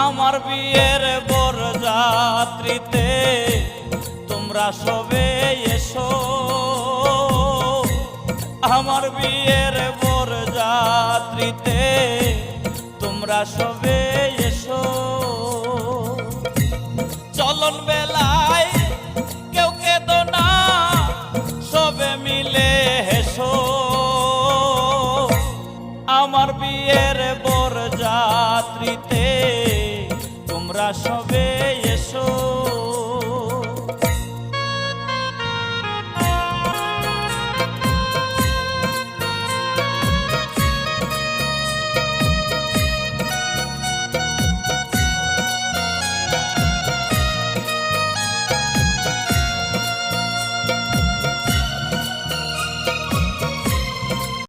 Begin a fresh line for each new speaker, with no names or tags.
আমার বিয়ের বরযাত্রীতে তোমরা সবে এসো, আমার বিয়ের বরযাত্রীতে তোমরা সবে এসো। চলন বেলায় কেউ কেঁদো না, সবে মিলে হেসো। আমার